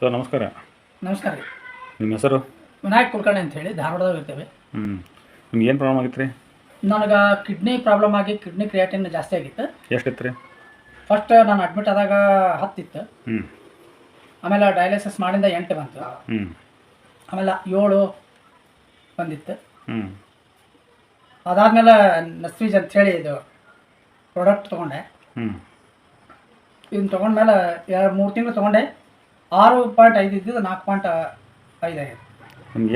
Sir ನಮಸ್ಕಾರ. ನಮಸ್ಕಾರ ರೀ. ನಿಮ್ಮ ಹೆಸರು? ವಿನಾಯಕ್ ಕುಲಕರ್ಣಿ ಅಂತ ಹೇಳಿ ಧಾರವಾಡದಾಗ ಇರ್ತೇವೆ. ನಿಮ್ಗೆ ಏನು ಪ್ರಾಬ್ಲಮ್ ಆಗಿತ್ತು ರೀ? ನನಗೆ ಕಿಡ್ನಿ ಪ್ರಾಬ್ಲಮ್ ಆಗಿ ಕಿಡ್ನಿ ಕ್ರಿಯಾಟಿನ್ ಜಾಸ್ತಿ ಆಗಿತ್ತು. ಎಷ್ಟಿತ್ತು ರೀ? ಫಸ್ಟ್ ನಾನು ಅಡ್ಮಿಟ್ ಆದಾಗ 10 ಇತ್ತು. ಆಮೇಲೆ ಡಯಾಲಿಸಿಸ್ ಮಾಡಿಂದ 8 ಬಂತು. ಆಮೇಲೆ 7 ಬಂದಿತ್ತು. ಅದಾದಮೇಲೆ ನಸ್ವೀಜ್ ಅಂತ ಹೇಳಿ ಇದು ಪ್ರಾಡಕ್ಟ್ ತೊಗೊಂಡೆ. ಇದನ್ನು ತೊಗೊಂಡ್ಮೇಲೆ 3 ತಿಂಗಳು ತೊಗೊಂಡೆ. 6.5 ಇದ್ದಿದ್ದು 4.5 ಆಗಿದೆ.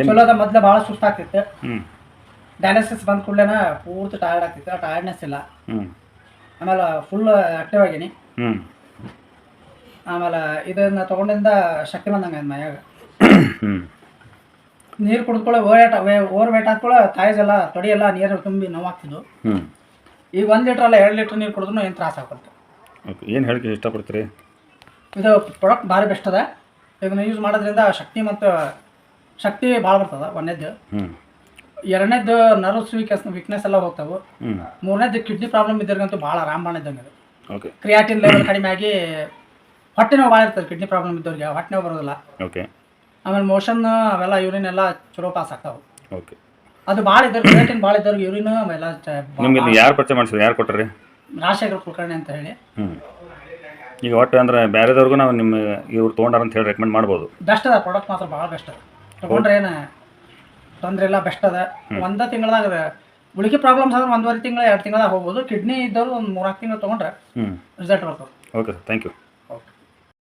ಚಲೋ ಅದ. ಮೊದಲೇ ಭಾಳ ಸುಸ್ತಾಗ್ತಿತ್ತು. ಡಯಾಲಿಸಿಸ್ ಬಂದ ಕೂಡಲೇ ಪೂರ್ತಿ ಟಯರ್ಡ್ ಆಗ್ತಿತ್ತು. ಆ ಟಯರ್ಡ್ನೆಸ್ ಇಲ್ಲ. ಆಮೇಲೆ ಫುಲ್ ಆ್ಯಕ್ಟಿವ್ ಆಗೀನಿ. ಆಮೇಲೆ ಇದನ್ನು ತೊಗೊಂಡಿಂದ ಶಕ್ತಿ ಬಂದಂಗೆ ಮೈಯಾಗ. ನೀರು ಕುಡಿದ್ಕೊಳ್ಳೋ ಓವರ್ ವೇಟ್ ಹಾಕ್ಕೊಳ್ಳೋ ತಾಯಿಸೆಲ್ಲ ತೊಡೆಯೆಲ್ಲ ನೀರು ತುಂಬಿ ನೋವಾಗ್ತಿದ್ವು. ಈಗ 1 ಲೀಟ್ರ್ ಅಲ್ಲ 2 ಲೀಟ್ರ್ ನೀರು ಕುಡಿದ್ರೂ ಏನು ತ್ರಾಸ ಆಗ್ಬಾರ್ದು. ಏನು ಹೇಳಕ್ಕೆ ಇಷ್ಟಪಡ್ತೀರಿ? ಇದು ಪ್ರಾಡಕ್ಟ್ ಭಾರಿ ಬೆಸ್ಟ್ ಅದ. ಇದನ್ನು ಯೂಸ್ ಮಾಡೋದ್ರಿಂದ ಶಕ್ತಿ ಭಾಳ ಬರ್ತದೆ. 1ನೇದ್ದು. 2ನೇದ್ದು ನರ್ವ್ಸ್ ವೀಕ್ನೆಸ್ ಎಲ್ಲ ಹೋಗ್ತಾವೆ. 3ನೇದ್ದು ಕಿಡ್ನಿ ಪ್ರಾಬ್ಲಮ್ ಇದ್ದವ್ರಿಗಂತೂ ಭಾಳ ರಾಮಬಾಣ ಇದ್ದಂಗೆ ಅದು. ಕ್ರಿಯಾಟಿನ್ ಲೆವೆಲ್ ಕಡಿಮೆ ಆಗಿ ಹೊಟ್ಟೆ ನೋವು ಭಾಳ ಇರ್ತದೆ. ಕಿಡ್ನಿ ಪ್ರಾಬ್ಲಮ್ ಇದ್ದವ್ರಿಗೆ ಹೊಟ್ಟೆ ನೋವು ಬರೋದಿಲ್ಲ. ಆಮೇಲೆ ಮೋಷನ್ ಅವೆಲ್ಲ ಯೂರಿನ್ ಎಲ್ಲ ಚಲೋ ಪಾಸ್ ಆಗ್ತಾವೆ. ಅದು ಭಾಳ ಇದ್ದವ್ರಿಗೆ ಕ್ರಿಯಾಟಿನ್ ಭಾಳ ಇದ್ದವ್ರಿಗೆ ಯೂರಿನ್ ಅವೆಲ್ಲ ಯಾರು ಪರಿಚಯ ಮಾಡಿಸಿದ್ರು? ಯಾರು ಕೊಟ್ಟರಿ? ರಾಜಶೇಖರ್ ಕುಲಕರ್ಣಿ ಅಂತ ಹೇಳಿ. ಈಗ ಒಟ್ಟು ಅಂದ್ರೆ ಬೇರೆದವ್ರಿಗೂ ನಾವು ನಿಮ್ಮ ಇವ್ರು ತೊಗೊಂಡಾರ ಅಂತ ಹೇಳಿ ರೆಕಮೆಂಡ್ ಮಾಡ್ಬೋದು. ಬೆಸ್ಟ್ ಅದ. ಪ್ರಾಡಕ್ಟ್ ಮಾತ್ರ ಭಾಳ ಬೆಸ್ಟ್ ಅದ. ತೊಗೊಂಡ್ರೆ ಏನು ತೊಂದರೆ ಇಲ್ಲ. ಬೆಸ್ಟ್ ಅದ. 1 ತಿಂಗಳದಾಗ ಉಳಿಕೆ ಪ್ರಾಬ್ಲಮ್ಸ್ ಆದ್ರೆ 1.5 ತಿಂಗಳು 2 ತಿಂಗಳದಾಗ ಹೋಗ್ಬೋದು. ಕಿಡ್ನಿ ಇದ್ದವರು ಒಂದು 3-4 ತಿಂಗಳು ತೊಗೊಂಡ್ರೆ ರಿಸಲ್ಟ್ ಬರ್ತದೆ. Okay sir, thank you.